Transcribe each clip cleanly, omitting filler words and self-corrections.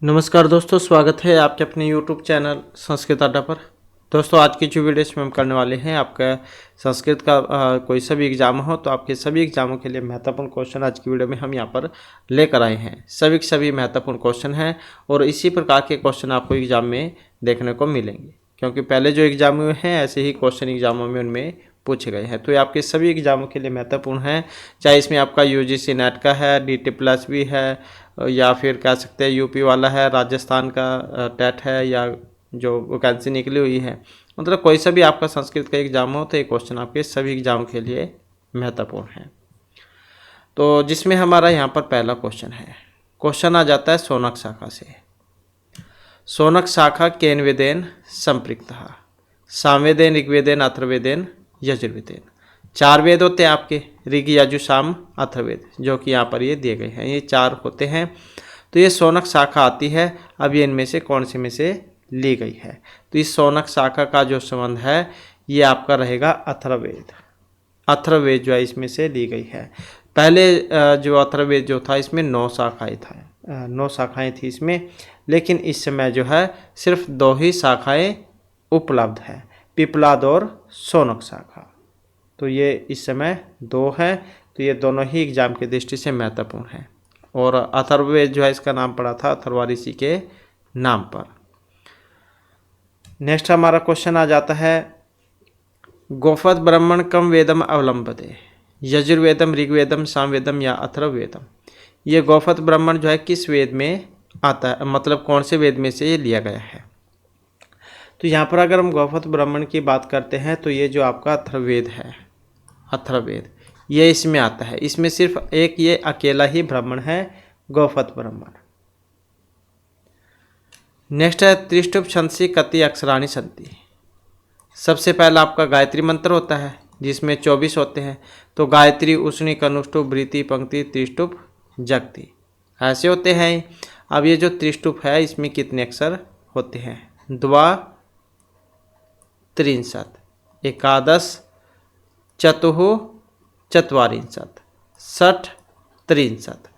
नमस्कार दोस्तों, स्वागत है आपके अपने YouTube चैनल संस्कृत अड्डा पर। दोस्तों, आज की जो वीडियो इसमें हम करने वाले हैं, आपका संस्कृत का कोई सा भी एग्जाम हो तो आपके सभी एग्जामों के लिए महत्वपूर्ण क्वेश्चन आज की वीडियो में हम यहाँ पर लेकर आए हैं। सभी के सभी महत्वपूर्ण क्वेश्चन हैं और इसी प्रकार के क्वेश्चन आपको एग्जाम में देखने को मिलेंगे, क्योंकि पहले जो एग्जाम हुए हैं ऐसे ही क्वेश्चन एग्जामों में उनमें पूछे गए हैं। तो ये आपके सभी एग्जामों के लिए महत्वपूर्ण है, चाहे इसमें आपका यूजीसी नेट का है, DT+ भी है, या फिर कह सकते हैं यूपी वाला है, राजस्थान का टेट है, या जो वैकेंसी निकली हुई है, मतलब कोई सा भी आपका संस्कृत का एग्जाम हो तो ये क्वेश्चन आपके सभी एग्जाम के लिए महत्वपूर्ण है। तो जिसमें हमारा यहाँ पर पहला क्वेश्चन है, क्वेश्चन आ जाता है शौनक शाखा से। शौनक शाखा केन वेदेन संपृक्तः, सामवेदेन, ऋग्वेदेन, अथर्ववेदेन, यजुर्वेदेन। 4 वेद होते हैं आपके, ऋग, यजु, साम, अथर्ववेद, जो कि यहाँ पर ये दिए गए हैं, ये 4 होते हैं। तो ये शौनक शाखा आती है। अब ये इनमें से कौन से में से ली गई है? तो इस शौनक शाखा का जो संबंध है ये आपका रहेगा अथर्ववेद। अथर्ववेद जो है इसमें से ली गई है। पहले जो अथर्ववेद जो था इसमें 9 शाखाएँ था, 9 शाखाएँ थी इसमें, लेकिन इस समय जो है सिर्फ 2 ही शाखाएँ उपलब्ध है, पिपलाद और शौनक शाखा। तो ये इस समय 2 हैं, तो ये दोनों ही एग्जाम की दृष्टि से महत्वपूर्ण है। और अथर्ववेद जो है इसका नाम पड़ा था अथर्वा ऋषि के नाम पर। नेक्स्ट हमारा क्वेश्चन आ जाता है, गोफत ब्राह्मण कम वेदम अवलंबते, यजुर्वेदम, ऋग्वेदम, सामवेदम या अथर्ववेदम। ये गोफत ब्राह्मण जो है किस वेद में आता है, मतलब कौन से वेद में से ये लिया गया है? तो यहाँ पर अगर हम गोफत ब्राह्मण की बात करते हैं तो ये जो आपका अथर्ववेद है, अथर्ववेद, ये इसमें आता है। इसमें सिर्फ एक ये अकेला ही ब्राह्मण है, गोफत ब्राह्मण। नेक्स्ट है त्रिष्टुप छंदसी कति अक्षराणि सन्ति। सबसे पहला आपका गायत्री मंत्र होता है जिसमें 24 होते हैं। तो गायत्री, उष्णी, कनुष्टुप, वृत्ति, पंक्ति, त्रिष्टुप, जगति, ऐसे होते हैं। अब ये जो त्रिष्टुप है इसमें कितने अक्षर होते हैं? द्वा त्रिंशत्, एकादश, चतुः चत्वारिंशत्, षट् त्रिंशत्।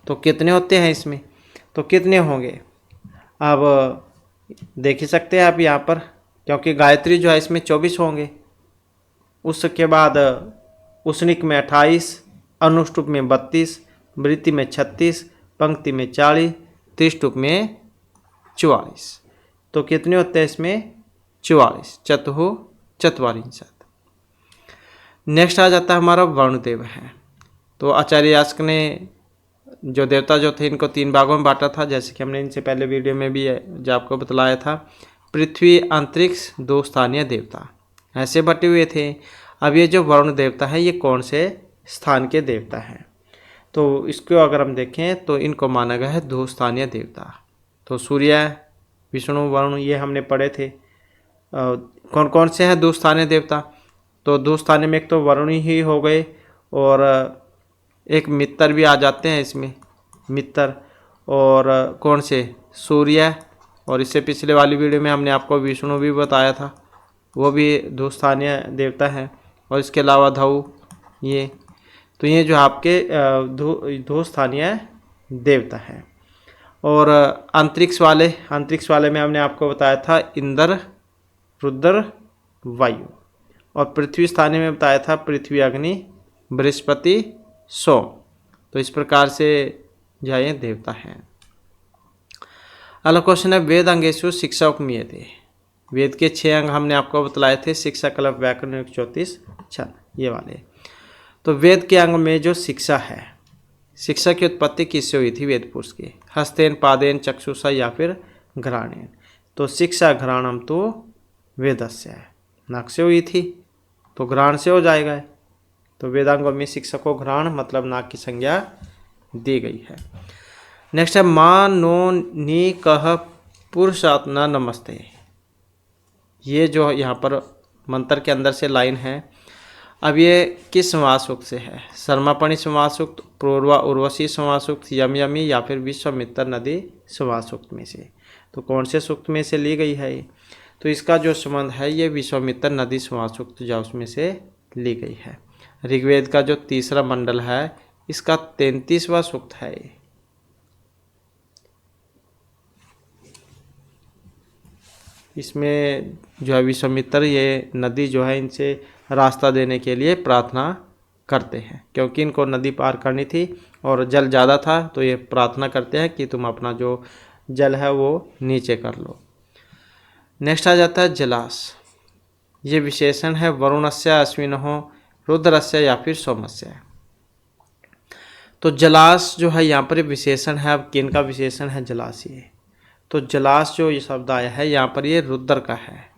तो कितने होते हैं इसमें? तो कितने होंगे अब देख ही सकते हैं आप यहाँ पर, क्योंकि गायत्री जो है इसमें 24 होंगे। उसके बाद उष्णिक में 28, अनुष्टुप में 32, वृत्ति में 36, पंक्ति में 40, त्रिष्टुप में 44। तो कितने होते हैं इसमें? 44, चतुः चत्वारिंशत्। नेक्स्ट आ जाता है हमारा वरुणदेव है। तो आचार्य यास्क ने जो देवता जो थे इनको 3 भागों में बांटा था, जैसे कि हमने इनसे पहले वीडियो में भी जो आपको बतलाया था। पृथ्वी, अंतरिक्ष, 2 स्थानीय देवता, ऐसे बटे हुए थे। अब ये जो वरुण देवता है ये कौन से स्थान के देवता हैं? तो इसको अगर हम देखें तो इनको माना गया है 2 स्थानीय देवता। तो सूर्य, विष्णु, वरुण, ये हमने पढ़े थे। कौन कौन से हैं 2 स्थानीय देवता? तो 2 स्थानीय में एक तो वरुण ही हो गए, और एक मित्र भी आ जाते हैं इसमें, मित्र। और कौन से? सूर्य, और इससे पिछले वाली वीडियो में हमने आपको विष्णु भी बताया था, वो भी 2 स्थानीय देवता हैं। और इसके अलावा धऊ, ये। तो ये जो आपके 2 स्थानीय देवता हैं। और अंतरिक्ष वाले में हमने आपको बताया था इंद्र, रुद्र, वायु। और पृथ्वी स्थानीय में बताया था पृथ्वी, अग्नि, बृहस्पति, सोम। तो इस प्रकार से जो ये देवता हैं। अगला क्वेश्चन है, वेद अंगेषु शिक्षा उपमीयते। वेद के 6 अंग हमने आपको बतलाए थे, शिक्षा, कल्प, व्याकरण, 34 छंद, ये वाले। तो वेद के अंग में जो शिक्षा है, शिक्षा की उत्पत्ति किससे हुई थी वेद पुरुष की? हस्तेन, पादेन, चक्षुषा या फिर घ्राणेन। तो शिक्षा घ्राणम तो वेदस्य है, नाक से हुई थी, तो घ्राण से हो जाएगा। तो वेदांगों में शिक्षा को घ्राण मतलब नाक की संज्ञा दी गई है। नेक्स्ट है, माँ नो नी कह पुरुषात्मा नमस्ते। ये जो यहाँ पर मंत्र के अंदर से लाइन है, अब ये किस समासूक्त से है? शर्मापणि समासूक्त, पूर्वा उर्वशी समासूक्त, यम यमी या फिर विश्वामित्र नदी समासूक्त में से। तो कौन से सूक्त में से ली गई है ये? तो इसका जो संबंध है ये विश्वामित्र नदी समासूक्त जो उसमें से ली गई है। ऋग्वेद का जो 3रा मंडल है इसका 33वां सूक्त है। इसमें जो है विश्वामित्र ये नदी जो है इनसे रास्ता देने के लिए प्रार्थना करते हैं, क्योंकि इनको नदी पार करनी थी और जल ज़्यादा था, तो ये प्रार्थना करते हैं कि तुम अपना जो जल है वो नीचे कर लो। नेक्स्ट आ जाता है जलास। ये विशेषण है वरुणस्य, अश्विनोः, रुद्रस्य या फिर सोमस्य। तो जलास जो है यहाँ पर विशेषण है। अब किन का विशेषण है? जलास। ये तो जलास जो ये शब्द आया है यहाँ पर ये रुद्र का है।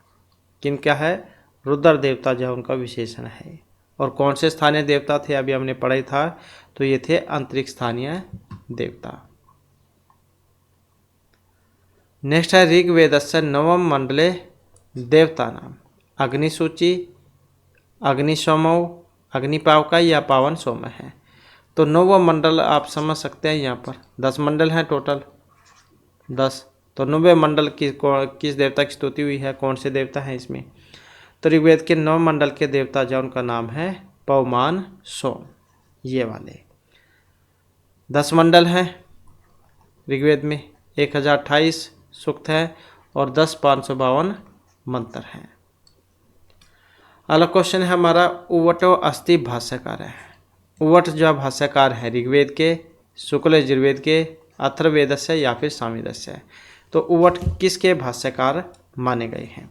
किन का है? रुद्र देवता जो है उनका विशेषण है। और कौन से स्थानीय देवता थे? अभी हमने पढ़ा ही था, तो ये थे अंतरिक्ष स्थानीय देवता। नेक्स्ट है ऋग्वेदस्य नवम मंडले देवता नाम। अग्निसूची, अग्निसोमौ, अग्निपावका या पावन सोम है। तो नौवां मंडल आप समझ सकते हैं, यहाँ पर 10 मंडल हैं टोटल 10। तो 9वें मंडल किस देवता की स्तुति हुई है? कौन से देवता हैं इसमें? तो ऋग्वेद के 9 मंडल के देवता जो उनका नाम है पवमान सोम। ये वाले 10 मंडल हैं ऋग्वेद में, 1028 सूक्त है और 10,552 मंत्र हैं। अगला क्वेश्चन है हमारा, उवटो अस्ति भाष्यकार है। उवट जो भाष्यकार है ऋग्वेद के, शुक्ल यजुर्वेद के, अथर्ववेदस्य या फिर सामवेदस्य। तो उवट किसके भाष्यकार माने गए हैं?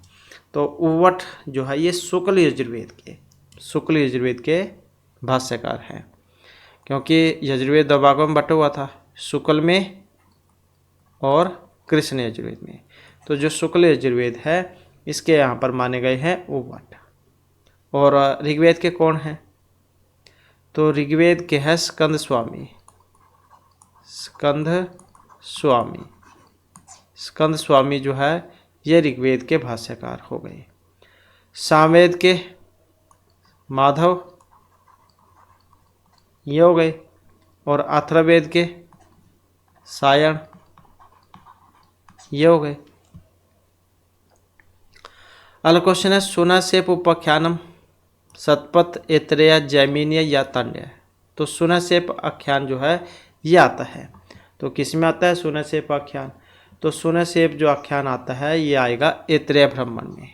तो उवट जो है ये शुक्ल यजुर्वेद के भाष्यकार हैं, क्योंकि यजुर्वेद 2 भागों में बटा हुआ था, शुक्ल में और कृष्ण यजुर्वेद में। तो जो शुक्ल यजुर्वेद है इसके यहाँ पर माने गए हैं उवट। और ऋग्वेद के कौन हैं? तो ऋग्वेद के है स्कंद स्वामी जो है ये ऋग्वेद के भाष्यकार हो गए। सामवेद के माधव ये हो गए, और अथर्ववेद के सायण ये हो गए। अगला क्वेश्चन है, सुनसेप उपाख्यानम सतपथ ऐत्रेय जैमिनीय या तांड्य। तो सुनसेप आख्यान जो है ये आता है, तो किस में आता है सुनसेप आख्यान? तो सुनसेप जो आख्यान आता है ये आएगा ऐत्रेय ब्राह्मण में।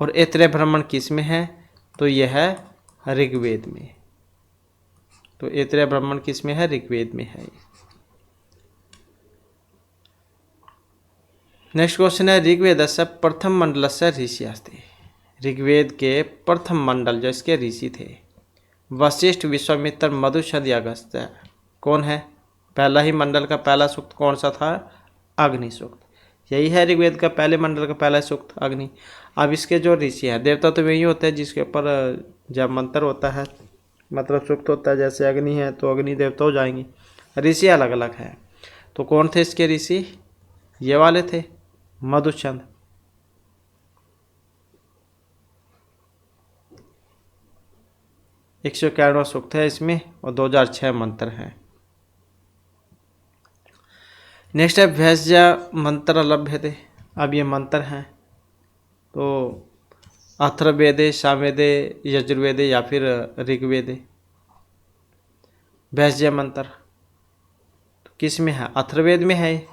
और ऐत्रेय ब्राह्मण किस में है? तो यह है ऋग्वेद में। तो ऐत्रेय ब्राह्मण किस में है? ऋग्वेद में है। नेक्स्ट क्वेश्चन है, ऋग्वेदस्य प्रथम मंडलस्य ऋषि अस्ति। ऋग्वेद के प्रथम मंडल जो इसके ऋषि थे वशिष्ठ, विश्वामित्र, मधुसूदन, अगस्त्य। कौन है? पहला ही मंडल का पहला सूक्त कौन सा था? अग्नि सूक्त। यही है ऋग्वेद का पहले मंडल का पहला सूक्त अग्नि। अब इसके जो ऋषि हैं, देवता तो वही होते हैं जिसके ऊपर जब मंत्र होता है, मतलब सूक्त होता है, जैसे अग्नि है तो अग्नि देवता हो जाएंगे। ऋषि अलग अलग है। तो कौन थे इसके ऋषि? ये वाले थे, मधुसूदन। 191 सूक्त है इसमें और 2006 मंत्र हैं। नेक्स्ट है भैष्य मंत्र लभ्य थे। अब ये मंत्र हैं, तो अथर्ववेदे, सामवेदे, यजुर्वेदे या फिर ऋग्वेदे। भैष्य मंत्र तो किस में है? अथर्ववेद में है।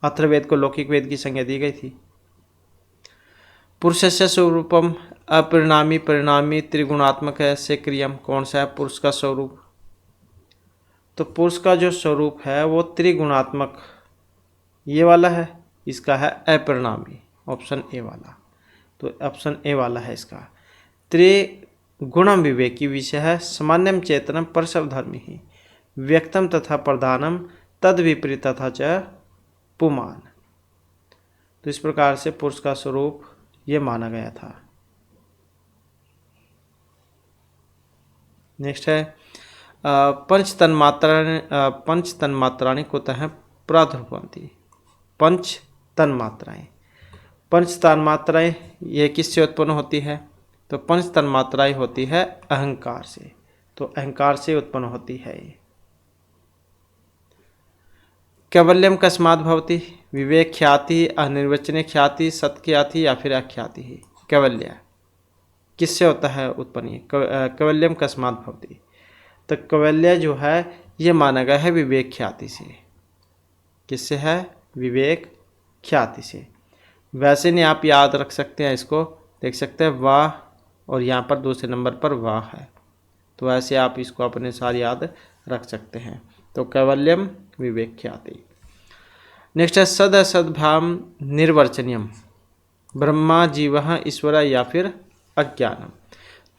अथर्ववेद को लौकिक वेद की संज्ञा दी गई थी। पुरुषस्य स्वरूपम अपरिणामी परिणामी त्रिगुणात्मक है से क्रियम। कौन सा है पुरुष का स्वरूप? तो पुरुष का जो स्वरूप है वो त्रिगुणात्मक ये वाला है, इसका है अपरिणामी, ऑप्शन ए वाला। तो ऑप्शन ए वाला है इसका। त्रिगुणम विवेकी विषय है, सामान्यम चेतनम परशवधर्मी ही व्यक्तम तथा प्रधानम तद विपरीत तथा च पुमान। तो इस प्रकार से पुरुष का स्वरूप ये माना गया था। नेक्स्ट है पंच तन्मात्राणि कुतः प्रादुर्भवन्ति। पंच तन्मात्राएं, पंच तन्मात्राएं ये किससे उत्पन्न होती है? तो पंच तन्मात्राएं होती है अहंकार से। तो अहंकार से उत्पन्न होती है ये। कैवल्यम कस्मात् भवति? विवेक ख्याति, अनिर्वचनीय ख्याति, सत्ख्याति या फिर अख्याति ही। कैवल्य किससे होता है उत्पन्न? कैवल्यम कस्मात् भवति। तो कैवल्य जो है ये माना गया है विवेक ख्याति से। किससे है? विवेक ख्याति से। वैसे नहीं आप याद रख सकते हैं, इसको देख सकते हैं वाह, और यहाँ पर दूसरे नंबर पर वाह है, तो ऐसे आप इसको अपने साथ याद रख सकते हैं। तो कैवल्यम विवेक ख्याति। नेक्स्ट है सद असद्भ्याम निर्वर्चनीयम, ब्रह्मा जीवः ईश्वर या फिर अज्ञानम।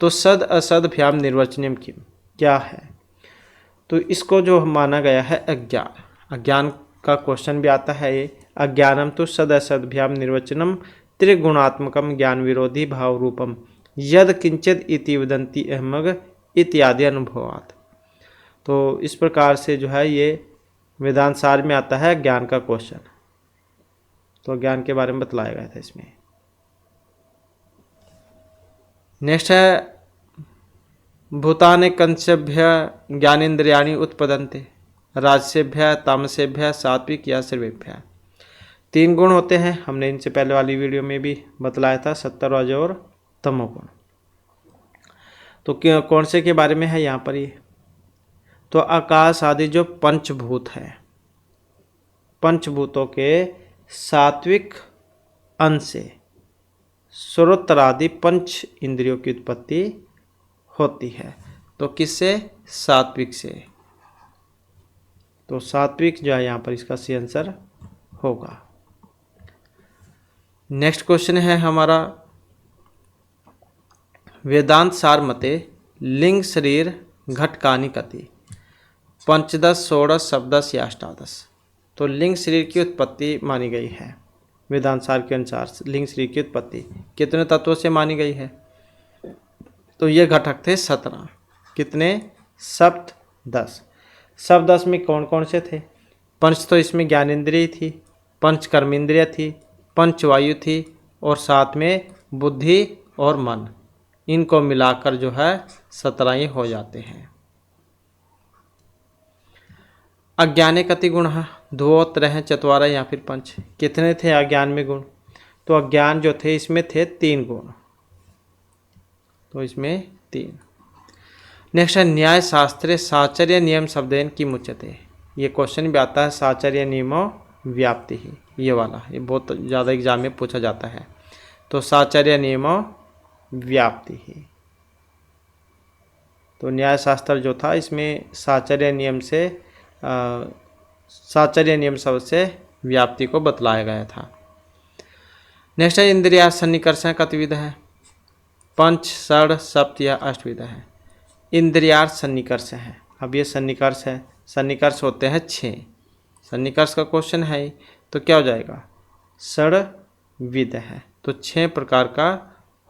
तो सद असद भ्याम निर्वचनीयम की क्या है? तो इसको जो माना गया है अज्ञान, अज्ञान का क्वेश्चन भी आता है ये। अज्ञानम तो सद असद भ्याम निर्वचनम त्रिगुणात्मकम ज्ञान विरोधी भाव रूपम यद किंचित इति वदंती अहमग इत्यादि अनुभवात। तो इस प्रकार से जो है ये वेदांत सार में आता है ज्ञान का क्वेश्चन। तो ज्ञान के बारे में बतलाया गया था इसमें। नेक्स्ट है भूतानि कंसेभ्य ज्ञानेन्द्रियाणि उत्पदन्ते राजसेभ्य तामसेभ्य सात्विक या सर्वेभ्य। 3 गुण होते हैं, हमने इनसे पहले वाली वीडियो में भी बतलाया था, सत्व रज और तमोगुण। तो कौन से के बारे में है यहाँ पर ये? तो आकाश आदि जो पंचभूत है, पंचभूतों के सात्विक अंश से श्रोत्रादि पंच इंद्रियों की उत्पत्ति होती है। तो किससे? सात्विक से। तो सात्विक जो है यहाँ पर इसका सही आंसर होगा। नेक्स्ट क्वेश्चन है हमारा वेदांत सार मते लिंग शरीर घटकानि कति पंचदश षोडश सप्तदश या अष्टादश। तो लिंग शरीर की उत्पत्ति मानी गई है वेदांत सार के अनुसार। लिंग शरीर की उत्पत्ति कितने तत्वों से मानी गई है? तो ये घटक थे 17। कितने? सप्त 10। सप्त 10 में कौन कौन से थे? पंच तो इसमें ज्ञानेंद्रिय थी, पंच कर्मेंद्रिय थी, पंच वायु थी, और साथ में बुद्धि और मन, इनको मिलाकर जो है 17 ही हो जाते हैं। अज्ञाने कति गुण है? 2 3 4 या फिर 5। कितने थे अज्ञान में गुण? तो अज्ञान जो थे इसमें थे 3 गुण, तो इसमें 3। नेक्स्ट है न्याय शास्त्रे साचर्य नियम शब्देन की मुच्यते। ये क्वेश्चन भी आता है, साचर्य नियमो व्याप्ति ही, ये वाला, ये बहुत ज़्यादा एग्जाम में पूछा जाता है। तो साचर्य नियमो व्याप्ति ही। तो न्याय शास्त्र जो था इसमें साचर्य नियम से साचर्य नियम शब्द से व्याप्ति को बतलाया गया था। नेक्स्ट है इंद्रिया सन्निकर्ष कतिविध है? 5 षड सप्त या अष्टविध है। इंद्रियार्थ सन्निकर्ष है। अब ये सन्निकर्ष है, सन्निकर्ष होते हैं 6। सन्निकर्ष का क्वेश्चन है, तो क्या हो जाएगा? षड्विध है। तो 6 प्रकार का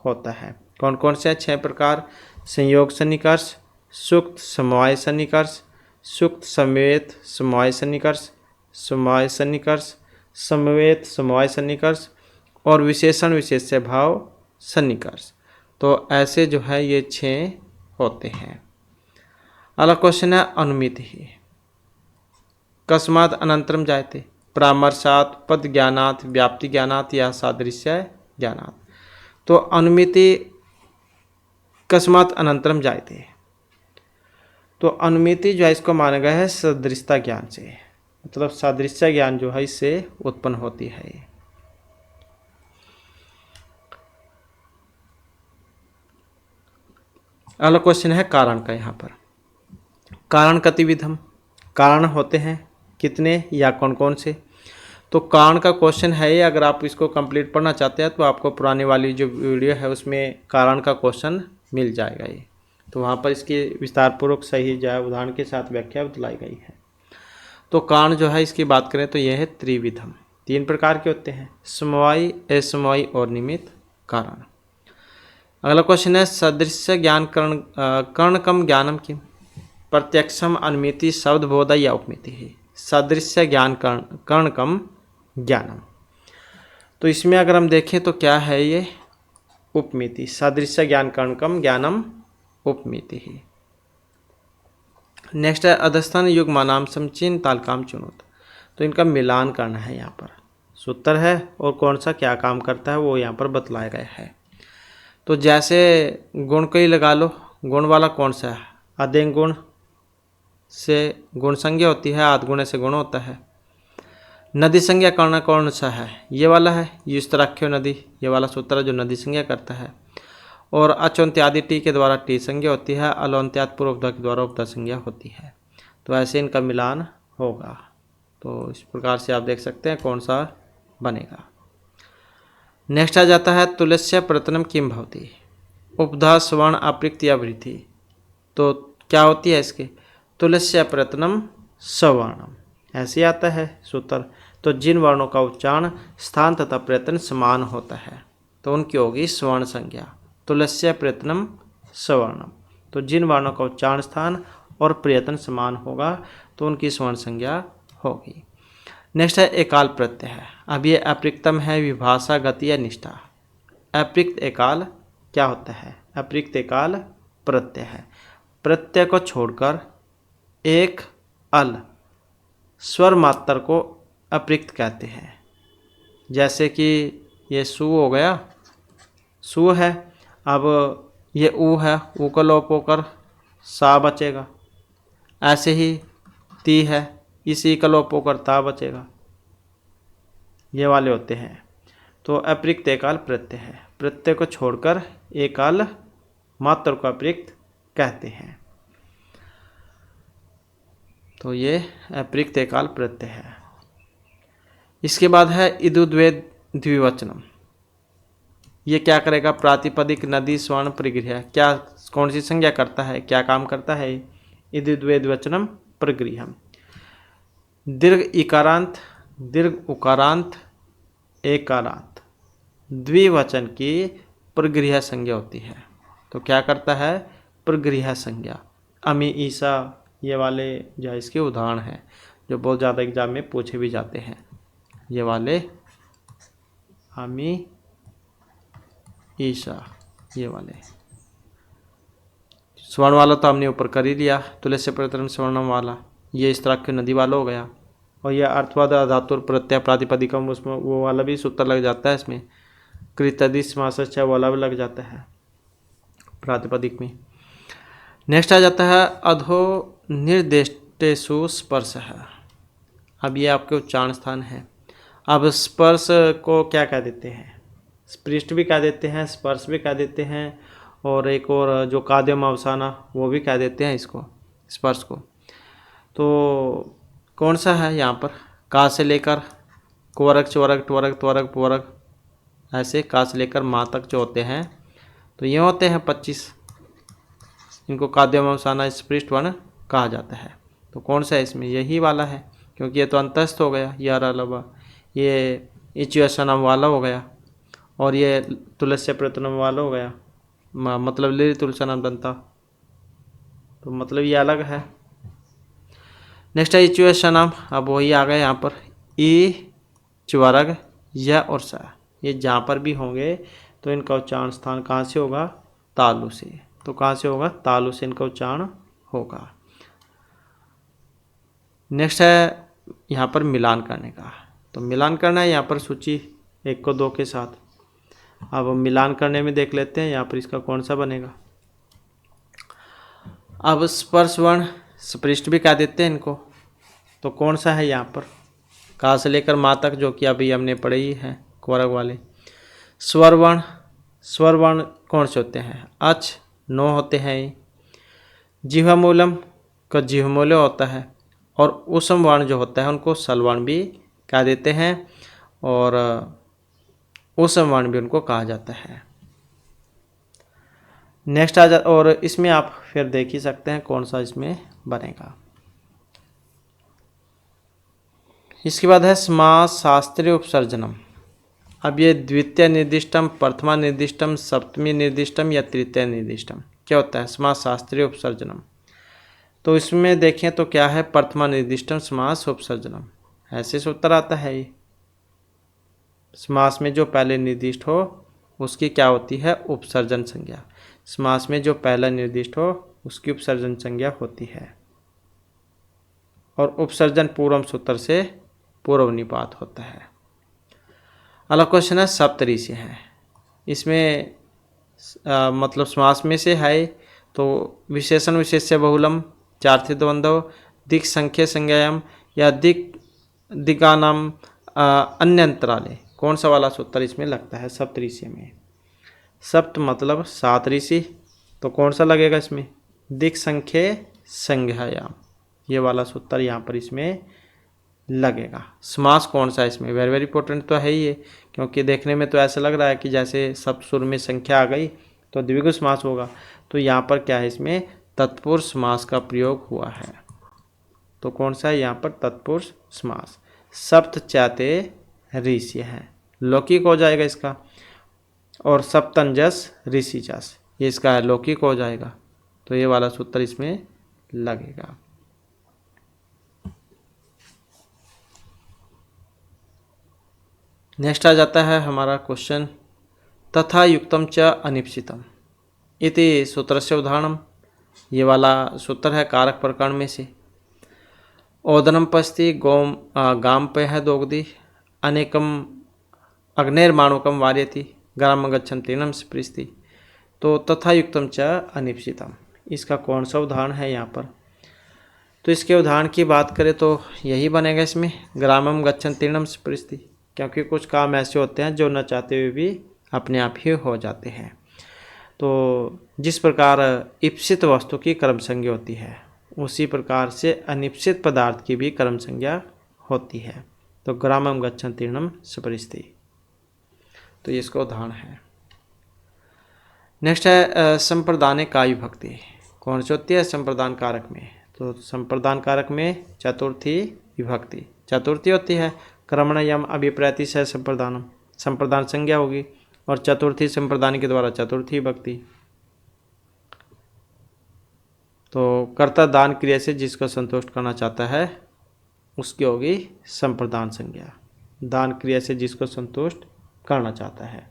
होता है। कौन कौन से 6 प्रकार? संयोग सन्निकर्ष, सुक्त समवाय सन्निकर्ष, सुक्त समवेत समवाय सन्निकर्ष, समवाय सन्निकर्ष, समवेत समवाय सन्निकर्ष, और विशेषण विशेष्य भाव सन्निकर्ष। तो ऐसे जो है ये 6 होते हैं। अगला क्वेश्चन है अनुमिति ही कस्मात् अनंतरम जायते परामर्शात् पद ज्ञानात् व्याप्ति ज्ञानात् या सादृश्य ज्ञानात्। तो अनुमिति कस्मात् अनंतरम जायते, तो अनुमिति जो है इसको माना गया है सदृशता ज्ञान से, मतलब सादृश्य ज्ञान जो है इससे उत्पन्न होती है। अगला क्वेश्चन है कारण का। यहाँ पर कारण कतिविधम, कारण होते हैं कितने या कौन कौन से? तो कारण का क्वेश्चन है ये, अगर आप इसको कंप्लीट पढ़ना चाहते हैं तो आपको पुरानी वाली जो वीडियो है उसमें कारण का क्वेश्चन मिल जाएगा ये, तो वहाँ पर इसकी विस्तारपूर्वक सही जो है उदाहरण के साथ व्याख्या बतलाई गई है। तो कारण जो है इसकी बात करें तो यह है त्रिविधम, 3 प्रकार के होते हैं, समवायी, असमवायी और निमित्त कारण। अगला क्वेश्चन है सदृश्य ज्ञान कर्णकम ज्ञानम किम प्रत्यक्षम अनुमिति शब्द बोध या उपमिति ही। सदृश्य ज्ञान कर्णकम ज्ञानम, तो इसमें अगर हम देखें तो क्या है ये? उपमिति। सदृश्य ज्ञान कर्णकम ज्ञानम उपमिति ही। नेक्स्ट है अधस्थान युग मानाम समचिन तालकाम चुनोत, तो इनका मिलान करना है। यहाँ पर सूत्र है और कौन सा क्या काम करता है वो यहाँ पर बतलाया गया है। तो जैसे गुण को ही लगा लो, गुण वाला कौन सा है? अधिक गुण से गुण संज्ञा होती है, आध गुण से गुण होता है। नदी संज्ञा कर्ण कौन सा है? ये वाला है, युष्तराख्यो नदी, ये वाला सूत्र है जो नदी संज्ञा करता है। और अचोन्त्यादि टी के द्वारा टी संज्ञा होती है, अलोन्त्याद पूर्व उपधा के द्वारा उपधा संज्ञा होती है। तो ऐसे इनका मिलान होगा। तो इस प्रकार से आप देख सकते हैं कौन सा बनेगा। नेक्स्ट आ जाता है तुलस्य प्रतनम किम भवति, उपधा स्वर्ण अपृक्त या वृद्धि। तो क्या होती है इसके? तुलस्य प्रतनम सवर्णम, ऐसे आता है सूत्र। तो जिन वर्णों का उच्चारण स्थान तथा प्रयत्न समान होता है तो उनकी होगी स्वर्ण संज्ञा, तुलस्य प्रयत्नम सवर्णम। तो जिन वर्णों का उच्चारण स्थान और प्रयत्न समान होगा तो उनकी स्वर्ण संज्ञा होगी। नेक्स्ट है एकाल प्रत्यय है। अब ये अपृक्तम है, विभाषा, गति या निष्ठा। अपृक्त एकाल क्या होता है? अपृक्त एकाल प्रत्यय है। प्रत्यय को छोड़कर एक अल स्वर मात्र को अपृक्त कहते हैं। जैसे कि ये सु हो गया, सु है, अब ये ऊ है, ऊ का लोप होकर सा बचेगा। ऐसे ही ती है, इसी का लोप होकर ता बचेगा। ये वाले होते हैं। तो अपृक्त एकाल प्रत्यय है, प्रत्यय को छोड़कर एकाल मात्र को अपृक्त कहते हैं। तो ये अपृक्त एकाल प्रत्यय है। इसके बाद है इदुद्वेद द्विवचनम। ये क्या करेगा? प्रातिपदिक, नदी, स्वर्ण, परिगृह, क्या कौन सी संज्ञा करता है, क्या काम करता है? इदुद्वेद द्विवचनम परिगृहम। दीर्घ इकारांत, दीर्घ उकारांत, एकारांत द्विवचन की परिगृह संज्ञा होती है। तो क्या करता है? परिगृह संज्ञा। अमी, ईसा, ये वाले जो इसके उदाहरण हैं जो बहुत ज़्यादा एग्जाम में पूछे भी जाते हैं। ये वाले अमी, ईसा, ये वाले। स्वर्ण वाला तो हमने ऊपर कर ही लिया, तुलस्य प्रतरम स्वर्णम वाला, ये इस तरह के नदी वाला हो गया। और यह अर्थवाद धातु प्रत्यय प्रातिपदिकम, उसमें वो वाला भी सूत्र लग जाता है। इसमें कृतदि समास वाला भी लग जाता है प्रातिपदिक में। नेक्स्ट आ जाता है अधो निर्देष्टेषु स्पर्श है। अब ये आपके उच्चारण स्थान है। अब स्पर्श को क्या कह देते हैं? स्पृष्ट भी कह देते हैं, स्पर्श भी कह देते हैं, और एक और जो काद्यम अवसाना वो भी कह देते हैं इसको, स्पर्श को। तो कौन सा है यहाँ पर? का से लेकर कुवरक, चवरक, ट्वरक, त्वरक, पुवरक, ऐसे का से लेकर माँ तक जो होते हैं तो ये होते हैं 25। इनको काद्यम अवसाना स्पृष्ट वर्ण कहा जाता है। तो कौन सा है इसमें? यही वाला है, क्योंकि ये तो अंतस्थ हो गया, यह अलावा ये इच्युसनम वाला हो गया, और ये तुलस्य प्रतनम वाला हो गया, मतलब ले तुलसनम दंता, तो मतलब ये अलग है। नेक्स्ट है इच्युसनम। अब वही आ गया यहाँ पर, ई, च्वरग, य और सा, ये जहाँ पर भी होंगे तो इनका उच्चारण स्थान कहाँ से होगा? तालु से। तो कहाँ से होगा? तालु से इनका उच्चारण होगा। नेक्स्ट है यहाँ पर मिलान करने का। तो मिलान करना है यहाँ पर सूची 1 को 2 के साथ। अब मिलान करने में देख लेते हैं यहाँ पर इसका कौन सा बनेगा। अब स्पर्श वर्ण स्पृष्ट भी कह देते हैं इनको। तो कौन सा है यहाँ पर? का से लेकर माँ तक, जो कि अभी हमने पढ़े ही है कुवरक वाले। स्वर वर्ण, स्वर वर्ण कौन से होते हैं? अच, नो होते हैं। जिह्वामूलम का जिह्वमूल्य होता है, और उसम वर्ण जो होता है उनको सलवर्ण भी कह देते हैं, और उसम वर्ण भी उनको कहा जाता है। नेक्स्ट आ जा, और इसमें आप फिर देख ही सकते हैं कौन सा इसमें बनेगा। इसके बाद है समास शास्त्रीय उपसर्जनम। अब ये द्वितीय निर्दिष्टम, प्रथमा निर्दिष्टम, सप्तमी निर्दिष्टम या तृतीय निर्दिष्टम क्या होता है? समास शास्त्रीय उपसर्जनम। तो इसमें देखें तो क्या है? प्रथमा निर्दिष्टम समास उपसर्जनम, ऐसे सूत्र आता है। ये समास में जो पहले निर्दिष्ट हो उसकी क्या होती है? उपसर्जन संज्ञा। समास में जो पहला निर्दिष्ट हो उसकी उपसर्जन संज्ञा होती है, और उपसर्जन पूर्व सूत्र से पूर्व निपात होता है। अगला क्वेश्चन है सप्तरी से है। इसमें मतलब समास में से है तो विशेषण विशेष्य बहुलम, चार्थिक द्वंद्व, दिक् संख्य संज्ञायाम या दिक् दिगानाम अन्यंतराले, कौन सा वाला सूत्र इसमें लगता है सप्तऋषि में? सप्त मतलब 7 ऋषि, तो कौन सा लगेगा इसमें? दिक् संख्ये संज्ञायाम, ये वाला सूत्र यहाँ पर इसमें लगेगा। समास कौन सा है इसमें? वेरी वेरी इंपॉर्टेंट तो है ही ये, क्योंकि देखने में तो ऐसा लग रहा है कि जैसे सप्तसुर में संख्या आ गई तो द्विगु समास होगा, तो यहाँ पर क्या है इसमें तत्पुरुष समास का प्रयोग हुआ है। तो कौन सा है यहाँ पर तत्पुरुष समास? सप्त चाते ऋषि है, लौकिक हो जाएगा इसका, और सप्तंजस ऋषि जस, ये इसका है लौकिक हो जाएगा, तो ये वाला सूत्र इसमें लगेगा। नेक्स्ट आ जाता है हमारा क्वेश्चन, तथा युक्तम च अनिप्सितम इति सूत्रस्य उदाहरणम, ये वाला सूत्र है कारक प्रकरण में से। ओदनम पस्ति गोम गाम पे है दोगदी अनेकम अग्निर्माणुकम वार्यति ग्राम गच्छन तीनम स्पृष्टि, तो तथा युक्तम च अनिप्सितम, इसका कौन सा उदाहरण है यहाँ पर? तो इसके उदाहरण की बात करें तो यही बनेगा इसमें ग्रामम गच्छन तीर्णम स्पृष्टि, क्योंकि कुछ काम ऐसे होते हैं जो न चाहते हुए भी अपने आप ही हो जाते हैं। तो जिस प्रकार इप्सित वस्तु की कर्म संज्ञा होती है, उसी प्रकार से अनिप्सित पदार्थ की भी कर्म संज्ञा होती है। तो ग्रामम गच्छन तीर्णम स्पृष्टि, तो ये इसका उदाहरण है। नेक्स्ट है संप्रदाने का विभक्ति, कौन सी होती है संप्रदान कारक में? तो संप्रदान कारक में चतुर्थी विभक्ति, चतुर्थी होती है। क्रमण यम अभिप्रैति से संप्रदानम, संप्रदान संज्ञा होगी, और चतुर्थी संप्रदान के द्वारा चतुर्थी विभक्ति। तो कर्ता दान क्रिया से जिसको संतुष्ट करना चाहता है उसकी होगी संप्रदान संज्ञा, दान क्रिया से जिसको संतुष्ट करना चाहता है।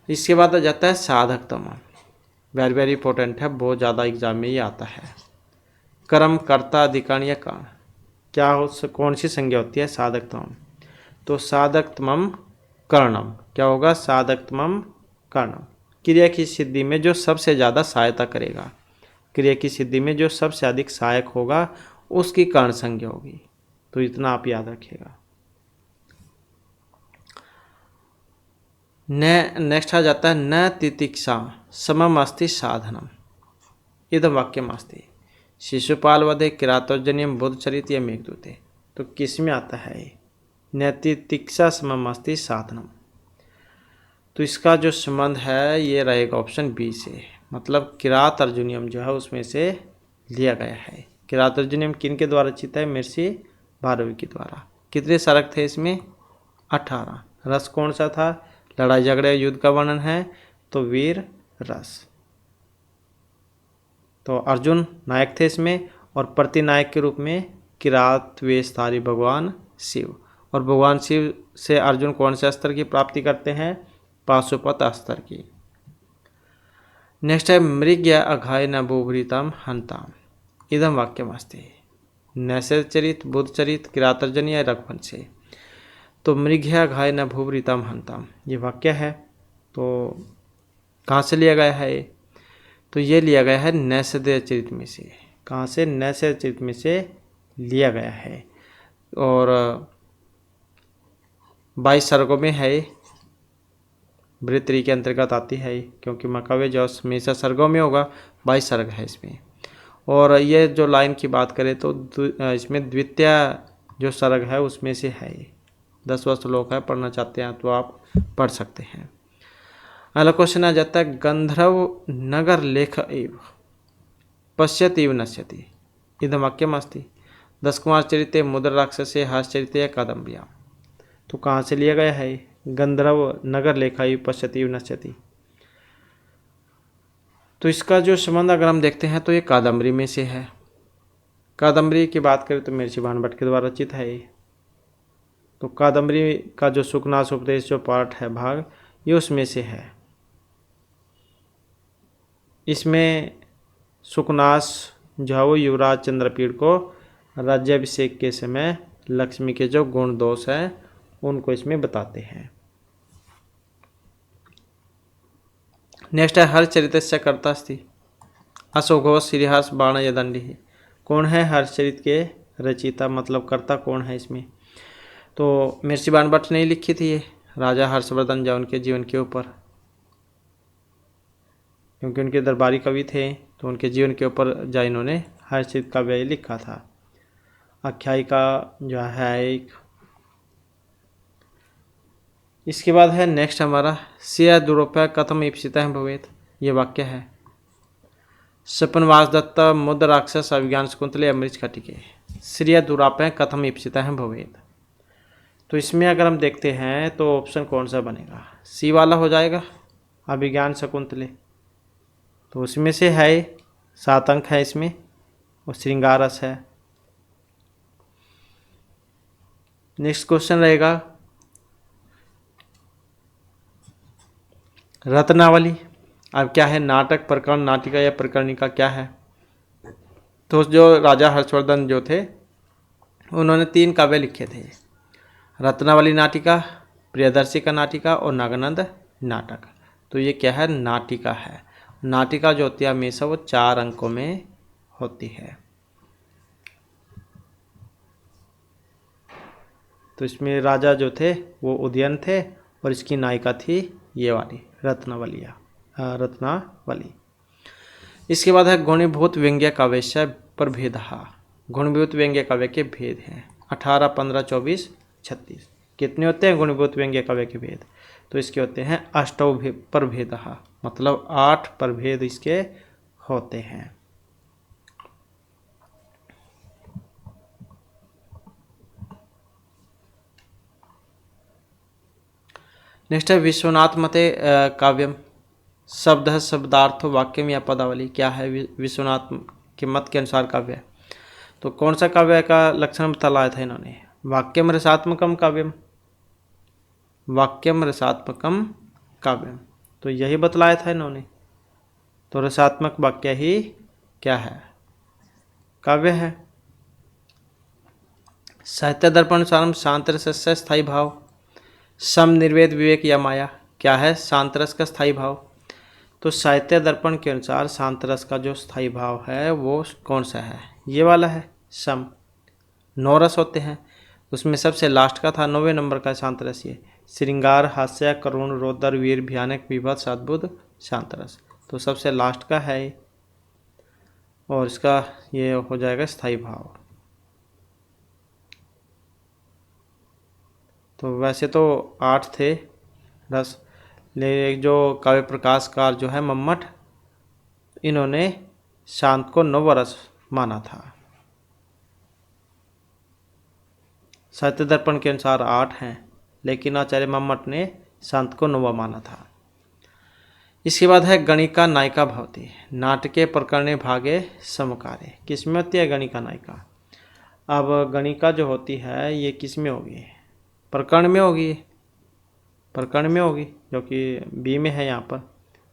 इसके बाद आ जाता है साधकतम, वेरी वेरी इंपॉर्टेंट है, बहुत ज़्यादा एग्जाम में ही आता है। कर्म कर्ता अधिकरण या कर्ण, क्या हो कौन सी संज्ञा होती है साधकतम? तो साधकतमम कर्णम, क्या होगा साधकतमम कर्णम, क्रिया की सिद्धि में जो सबसे ज़्यादा सहायता करेगा, क्रिया की सिद्धि में जो सबसे अधिक सहायक होगा उसकी कर्ण संज्ञा होगी। तो इतना आप याद रखिएगा। नेक्स्ट आ जाता है न तितिक्षा समम अस्ति साधनम, इदम वाक्यम अस्ति शिशुपाल वधे किरातोर्जन्यम बुद्ध चरित या मेघदूते, तो किस में आता है न तितिक्षा समम अस्ति साधनम? तो इसका जो संबंध है ये रहेगा ऑप्शन बी से, मतलब किरात अर्जुनियम जो है उसमें से लिया गया है। किरात अर्जुनियम किन के द्वारा रचित है? महर्षि भारवी के द्वारा। कितने सरक थे इसमें? 18। रस कौन सा था? लड़ाई झगड़े युद्ध का वर्णन है, तो वीर रस। तो अर्जुन नायक थे इसमें, और प्रतिनायक के रूप में किरात वेशधारी भगवान शिव, और भगवान शिव से अर्जुन कौन से अस्त्र की प्राप्ति करते हैं? पाशुपत अस्त्र की। नेक्स्ट है मृग्या अघाय न भूभृतम हंताम, इदम वाक्यम अस्ति नैसे चरित बुद्ध चरित किरातर्जन या रघुवंश से। तो मृग्या घाय न भूभृतम हंताम ये वाक्य है, तो कहाँ से लिया गया है? तो ये लिया गया है नैषधेय चरित में से। कहाँ से? नैषधेय चरित में से लिया गया है, और 22 सर्गों में है, वृत्ति के अंतर्गत आती है, क्योंकि मकाव्य जो हमेशा सर्गों में होगा, 22 सर्ग है इसमें। और ये जो लाइन की बात करें तो इसमें द्वितीय जो सर्ग है उसमें से है। 10वां श्लोक है, पढ़ना चाहते हैं तो आप पढ़ सकते हैं। अगला क्वेश्चन आ जाता है गंधर्व नगर लेख एव पश्यति एव नश्यति इदम वाक्यम अस्ति 10 कुमार चरिते मुद्र राक्षसे हास्यचरिते कादम्बिया। तो कहाँ से लिया गया है? गंधर्व नगर लेखा एव पश्यति एव नश्यति। तो इसका जो संबंध अगर हम देखते हैं तो ये कादम्बरी में से है। कादम्बरी की बात करें तो महर्षि भानुभट्ट के द्वारा रचित है। तो कादम्बरी का जो सुखनाश उपदेश जो पाठ है भाग, ये उसमें से है। इसमें सुखनाश जो है वो युवराज चंद्रपीड़ को राज्याभिषेक के समय लक्ष्मी के जो गुण दोष हैं उनको इसमें बताते हैं। नेक्स्ट है हर्षचरित से कर्ता अस्ति अशोघो श्रीहर्ष बाण यदंडी। कौन है हर्षचरित के रचयिता मतलब कर्ता कौन है इसमें, तो मिर्चीबान भट्ट ने लिखी थी ये राजा हर्षवर्धन जा उनके जीवन के ऊपर, क्योंकि उनके दरबारी कवि थे तो उनके जीवन के ऊपर जा इन्होंने हर्षित काव्य लिखा था। आख्यायिका जो है एक। इसके बाद है नेक्स्ट हमारा श्रिया दुरोपय कथम ईप्सितः भवेत्। ये वाक्य है सपनवास दत्त मुद्र राक्षस अभिज्ञान शकुंतले अमृत खटिके श्रिया दुरापय कथम ईप्सितः भवेत्। तो इसमें अगर हम देखते हैं तो ऑप्शन कौन सा बनेगा, सी वाला हो जाएगा अभिज्ञान शकुंतले, तो उसमें से है 7 अंक है इसमें और श्रृंगार रस है। नेक्स्ट क्वेश्चन रहेगा रत्नावली। अब क्या है, नाटक प्रकरण नाटिका या प्रकरणिका क्या है। तो जो राजा हर्षवर्धन जो थे उन्होंने 3 काव्य लिखे थे, रत्नावली नाटिका, प्रियदर्शी का नाटिका और नागानंद नाटक। तो ये क्या है, नाटिका है। नाटिका जो होती है हमेशा वो 4 अंकों में होती है। तो इसमें राजा जो थे वो उदयन थे और इसकी नायिका थी ये वाली रत्नावली। इसके बाद है गुणीभूत व्यंग्य काव्य प्रभेद। गुणीभूत व्यंग्य काव्य के भेद हैं 18, 15, 24, 36। कितने होते हैं गुणीभूत व्यंग्य काव्य के भेद, तो इसके होते हैं 8 प्रभेद, मतलब 8 प्रभेद इसके होते हैं। नेक्स्ट है विश्वनाथ मते काव्यम शब्द शब्दार्थ वाक्यम या पदावली। क्या है विश्वनाथ के मत के अनुसार काव्य है। तो कौन सा काव्य का लक्षण बतलाया था इन्होंने, वाक्यम रसात्मकम काव्यम, वाक्यम रसात्मकम काव्यम, तो यही बतलाया था इन्होंने। तो रसात्मक वाक्य ही क्या है, काव्य है। साहित्य दर्पण अनुसार शांत रस से स्थायी भाव, सम निर्वेद विवेक या माया। क्या है, शांत रस का स्थायी भाव। तो साहित्य दर्पण के अनुसार शांत रस का जो स्थायी भाव है वो कौन सा है, ये वाला है सम। 9 रस होते हैं, उसमें सबसे लास्ट का था 9वें नंबर का शांत रस, ये श्रृंगार, हास्य, करुण, रौद्र, वीर, भयानक, विभत्स, अद्भुत, शांत रस। तो सबसे लास्ट का है और इसका ये हो जाएगा स्थायी भाव। तो वैसे तो 8 थे रस, लेकिन जो काव्य प्रकाशकार जो है मम्मट, इन्होंने शांत को 9 रस माना था। साहित्य दर्पण के अनुसार 8 हैं, लेकिन आचार्य मम्मट ने शांत को 9 माना था। इसके बाद है गणिका नायिका भवती नाटके प्रकरणे भागे समकारे। किस में होती है गणिका नायिका। अब गणिका जो होती है ये किस में होगी, प्रकरण में होगी, प्रकरण में होगी, जो कि बी में है यहाँ पर।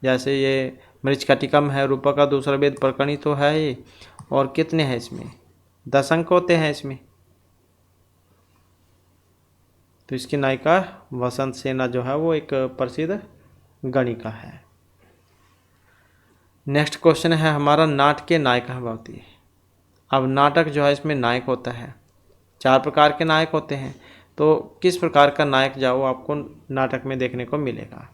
जैसे ये मृच्छकटिकम है, रूपक का दूसरा वेद प्रकरणी तो है ये, और कितने हैं इसमें 10 अंक होते हैं इसमें। तो इसकी नायिका वसंत सेना जो है वो एक प्रसिद्ध गणिका है। नेक्स्ट क्वेश्चन है हमारा नाटके नायिका भवती। अब नाटक जो है इसमें नायक होता है, 4 प्रकार के नायक होते हैं। तो किस प्रकार का नायक जाओ आपको नाटक में देखने को मिलेगा।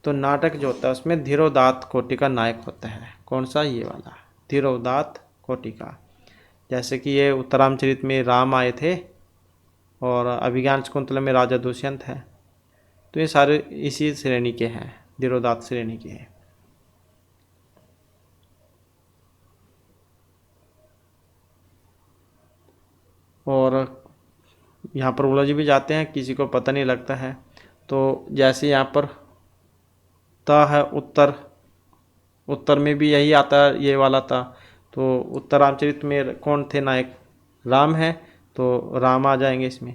तो नाटक जो होता है उसमें धीरोदात्त कोटि का नायक होता है। कौन सा, ये वाला धीरोदात्त कोटि का। जैसे कि ये उत्तरामचरित में राम आए थे और अभिज्ञान शकुंतला में राजा दुष्यंत है। तो ये सारे इसी श्रेणी के हैं, धीरोदात्त श्रेणी के हैं। और यहाँ पर उलझ भी जाते हैं, किसी को पता नहीं लगता है। तो जैसे यहाँ पर ता है उत्तर, उत्तर में भी यही आता है ये वाला था। तो उत्तरामचरित में कौन थे नायक, राम है, तो राम आ जाएंगे इसमें।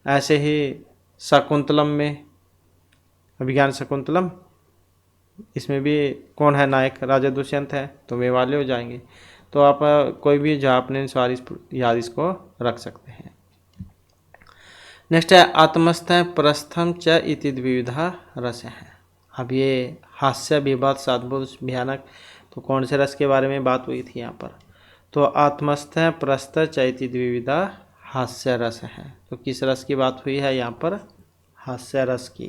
ऐसे ही शकुंतलम में अभिज्ञान शकुंतलम, इसमें भी कौन है नायक, राजा दुष्यंत है, तो वे वाले हो जाएंगे। तो आप कोई भी जो अपने अनुसार याद इसको रख सकते हैं। नेक्स्ट है आत्मस्थ प्रस्थम च इति द्विविधा रस है। अब ये हास्य, विभत्स, अद्भुत, भयानक, तो कौन से रस के बारे में बात हुई थी यहाँ पर। तो आत्मस्थ है, प्रस्थ, चैती द्विविधा, हास्य रस है। तो किस रस की बात हुई है यहाँ पर? हास्य रस की।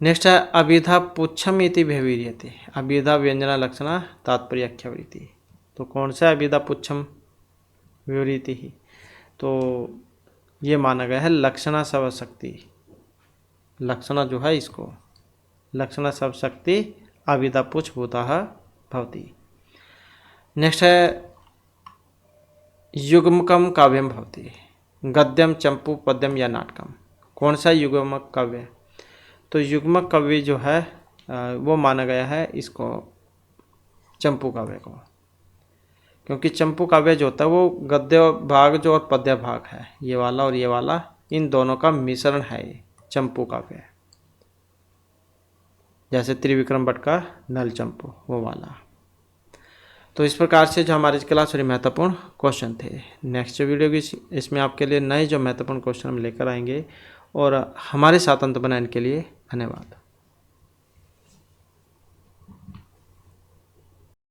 नेक्स्ट है अभिधा पुच्छम इति व्यवहार्यते। अभिधा व्यंजना लक्षणा तात्पर्याख्यावृत्ति। तो कौन सा अभिधा पुच्छम व्यवहार्यते ही? तो ये माना गया है लक्षणा सब शक्ति। लक्षणा जो है इसको लक्षणा सब शक्ति अभिधा पुच्छ भूता भवति। नेक्स्ट है युग्मकम काव्यम भवति। गद्यम, चंपू, पद्यम या नाटकम। कौन सा युग्मक काव्य? तो युग्मक काव्य जो है वो माना गया है इसको चंपू काव्य को, क्योंकि चंपू काव्य जो होता है वो गद्य भाग जो और पद्य भाग है, ये वाला और ये वाला, इन दोनों का मिश्रण है ये चंपू काव्य। जैसे त्रिविक्रम भट्ट का नल चंपू वो वाला। तो इस प्रकार से जो हमारी क्लास में महत्वपूर्ण क्वेश्चन थे। नेक्स्ट वीडियो की इसमें आपके लिए नए जो महत्वपूर्ण क्वेश्चन हम लेकर आएंगे। और हमारे साथ अंत बनाने के लिए धन्यवाद।